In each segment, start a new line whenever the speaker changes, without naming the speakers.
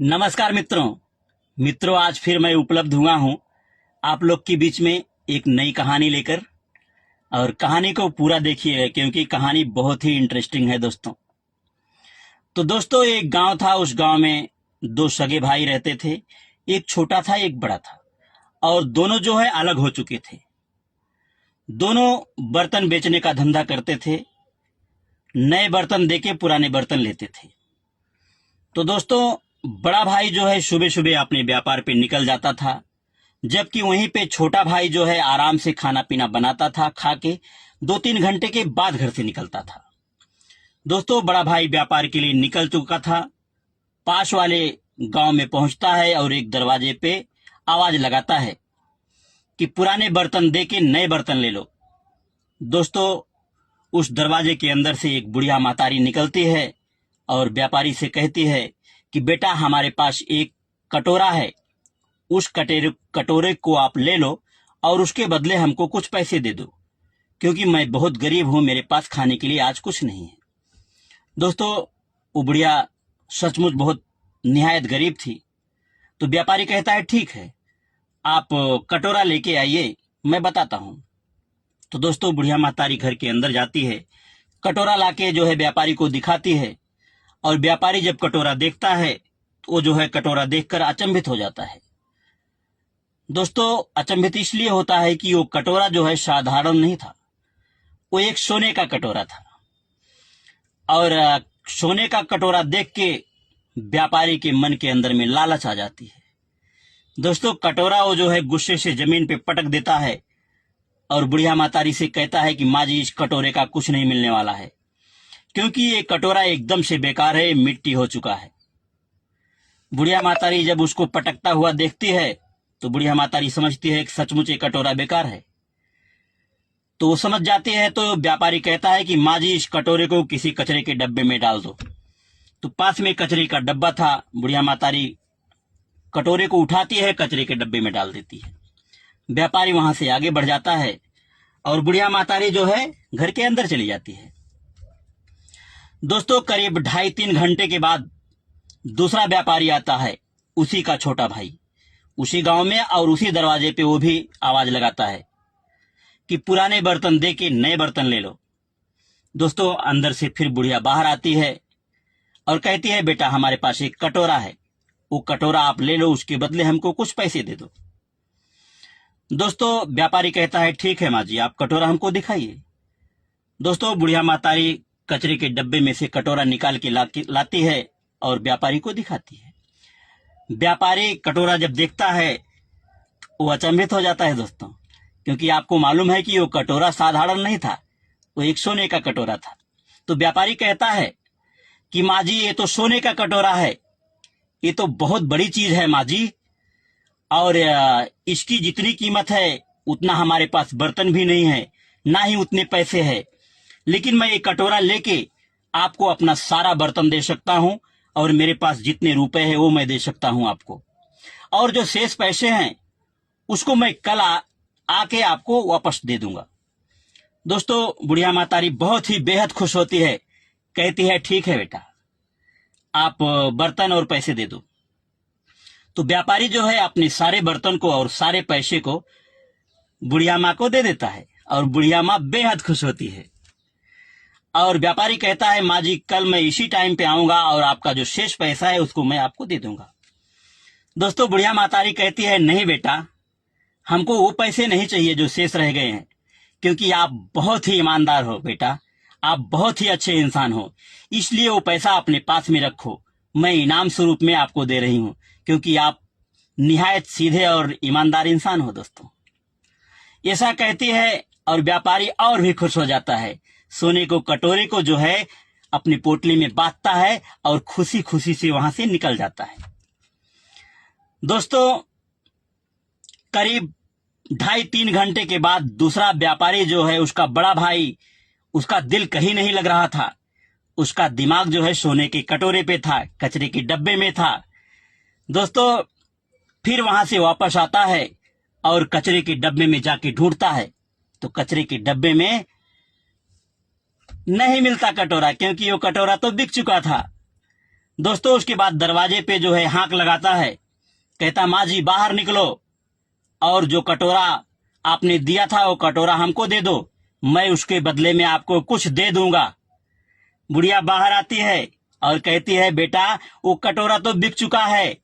नमस्कार मित्रों आज फिर मैं उपलब्ध हुआ हूं आप लोग के बीच में एक नई कहानी लेकर। और कहानी को पूरा देखिए क्योंकि कहानी बहुत ही इंटरेस्टिंग है दोस्तों। तो दोस्तों एक गांव था, उस गांव में दो सगे भाई रहते थे। एक छोटा था एक बड़ा था और दोनों जो है अलग हो चुके थे। दोनों बर्तन बेचने का धंधा करते थे, नए बर्तन देके पुराने बर्तन लेते थे। तो दोस्तों बड़ा भाई जो है सुबह सुबह अपने व्यापार पे निकल जाता था, जबकि वहीं पे छोटा भाई जो है आराम से खाना पीना बनाता था, खा के 2-3 घंटे के बाद घर से निकलता था। दोस्तों बड़ा भाई व्यापार के लिए निकल चुका था, पास वाले गांव में पहुंचता है और एक दरवाजे पे आवाज लगाता है कि पुराने बर्तन दे के नए बर्तन ले लो। दोस्तों उस दरवाजे के अंदर से एक बुढ़िया मातारी निकलती है और व्यापारी से कहती है कि बेटा हमारे पास एक कटोरा है, उस कटोरे को आप ले लो और उसके बदले हमको कुछ पैसे दे दो, क्योंकि मैं बहुत गरीब हूं, मेरे पास खाने के लिए आज कुछ नहीं है। दोस्तों वो बुढ़िया सचमुच बहुत निहायत गरीब थी। तो व्यापारी कहता है ठीक है, आप कटोरा लेके आइए, मैं बताता हूं। तो दोस्तों बुढ़िया मातारी घर के अंदर जाती है, कटोरा लाके जो है व्यापारी को दिखाती है। और व्यापारी जब कटोरा देखता है तो वो जो है कटोरा देखकर अचंभित हो जाता है। दोस्तों अचंभित इसलिए होता है कि वो कटोरा जो है साधारण नहीं था, वो एक सोने का कटोरा था। और सोने का कटोरा देख के व्यापारी के मन के अंदर में लालच आ जाती है। दोस्तों कटोरा वो जो है गुस्से से जमीन पे पटक देता है और बुढ़िया मातारी से कहता है कि माँ जी इस कटोरे का कुछ नहीं मिलने वाला है, क्योंकि ये कटोरा एकदम से बेकार है, मिट्टी हो चुका है। बुढ़िया मातारी जब उसको पटकता हुआ देखती है तो बुढ़िया मातारी समझती है कि सचमुच ये कटोरा बेकार है। तो वो समझ जाती है। तो व्यापारी कहता है कि माँ जी इस कटोरे को किसी कचरे के डब्बे में डाल दो। तो पास में कचरे का डब्बा था, बुढ़िया मातारी कटोरे को उठाती है, कचरे के डब्बे में डाल देती है। व्यापारी वहां से आगे बढ़ जाता है और बुढ़िया मातारी जो है घर के अंदर चली जाती है। दोस्तों करीब 2.5-3 घंटे के बाद दूसरा व्यापारी आता है, उसी का छोटा भाई, उसी गांव में, और उसी दरवाजे पे वो भी आवाज लगाता है कि पुराने बर्तन दे के नए बर्तन ले लो। दोस्तों अंदर से फिर बुढ़िया बाहर आती है और कहती है बेटा हमारे पास एक कटोरा है, वो कटोरा आप ले लो, उसके बदले हमको कुछ पैसे दे दो। दोस्तों व्यापारी कहता है ठीक है माँ जी, आप कटोरा हमको दिखाइए। दोस्तों बुढ़िया मातारी कचरे के डब्बे में से कटोरा निकाल के लाती है और व्यापारी को दिखाती है। व्यापारी कटोरा जब देखता है वो अचंभित हो जाता है दोस्तों, क्योंकि आपको मालूम है कि वो कटोरा साधारण नहीं था, वो एक सोने का कटोरा था। तो व्यापारी कहता है कि माँ जी ये तो सोने का कटोरा है, ये तो बहुत बड़ी चीज है माँ जी, और इसकी जितनी कीमत है उतना हमारे पास बर्तन भी नहीं है, ना ही उतने पैसे है, लेकिन मैं ये कटोरा लेके आपको अपना सारा बर्तन दे सकता हूं और मेरे पास जितने रुपए हैं वो मैं दे सकता हूं आपको, और जो शेष पैसे हैं उसको मैं कल आके आपको वापस दे दूंगा। दोस्तों बुढ़िया मातारी बहुत ही बेहद खुश होती है, कहती है ठीक है बेटा, आप बर्तन और पैसे दे दो। तो व्यापारी जो है अपने सारे बर्तन को और सारे पैसे को बुढ़िया माँ को दे देता है और बुढ़िया माँ बेहद खुश होती है। और व्यापारी कहता है माँ जी कल मैं इसी टाइम पे आऊंगा और आपका जो शेष पैसा है उसको मैं आपको दे दूंगा। दोस्तों बुढ़िया मातारी कहती है नहीं बेटा, हमको वो पैसे नहीं चाहिए जो शेष रह गए हैं, क्योंकि आप बहुत ही ईमानदार हो बेटा, आप बहुत ही अच्छे इंसान हो, इसलिए वो पैसा अपने पास में रखो, मैं इनाम स्वरूप में आपको दे रही हूं, क्योंकि आप निहायत सीधे और ईमानदार इंसान हो। दोस्तों ऐसा कहती है और व्यापारी और भी खुश हो जाता है, सोने को कटोरे को जो है अपनी पोटली में बांधता है और खुशी खुशी से वहां से निकल जाता है। दोस्तों करीब 2.5-3 घंटे के बाद दूसरा व्यापारी जो है, उसका बड़ा भाई, उसका दिल कहीं नहीं लग रहा था, उसका दिमाग जो है सोने के कटोरे पे था, कचरे के डब्बे में था। दोस्तों फिर वहां से वापस आता है और कचरे के डब्बे में जाके ढूंढता है, तो कचरे के डब्बे में नहीं मिलता कटोरा, क्योंकि वो कटोरा तो बिक चुका था। दोस्तों उसके बाद दरवाजे पे जो है हाँक लगाता है, कहता माँ जी बाहर निकलो और जो कटोरा आपने दिया था वो कटोरा हमको दे दो, मैं उसके बदले में आपको कुछ दे दूंगा। बुढ़िया बाहर आती है और कहती है बेटा वो कटोरा तो बिक चुका है,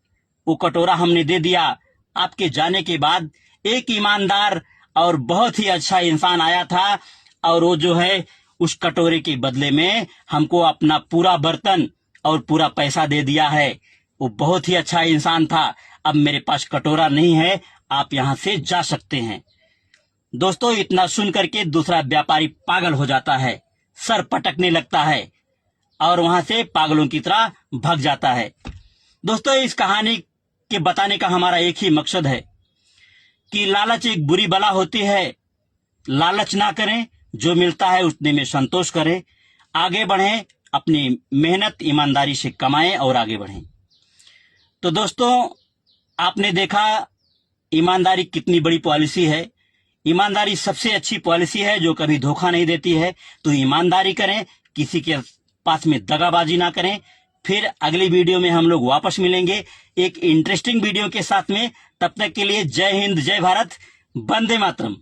वो कटोरा हमने दे दिया। आपके जाने के बाद एक ईमानदार और बहुत ही अच्छा इंसान आया था और वो जो है उस कटोरे के बदले में हमको अपना पूरा बर्तन और पूरा पैसा दे दिया है। वो बहुत ही अच्छा इंसान था। अब मेरे पास कटोरा नहीं है, आप यहाँ से जा सकते हैं। दोस्तों इतना सुन करके दूसरा व्यापारी पागल हो जाता है, सर पटकने लगता है और वहां से पागलों की तरह भाग जाता है। दोस्तों इस कहानी के बताने का हमारा एक ही मकसद है कि लालच एक बुरी बला होती है। लालच ना करें, जो मिलता है उतने में संतोष करें, आगे बढ़ें, अपनी मेहनत ईमानदारी से कमाएं और आगे बढ़ें। तो दोस्तों आपने देखा ईमानदारी कितनी बड़ी पॉलिसी है। ईमानदारी सबसे अच्छी पॉलिसी है जो कभी धोखा नहीं देती है। तो ईमानदारी करें, किसी के पास में दगाबाजी ना करें। फिर अगली वीडियो में हम लोग वापस मिलेंगे एक इंटरेस्टिंग वीडियो के साथ में। तब तक के लिए जय हिंद, जय भारत, वंदे मातरम।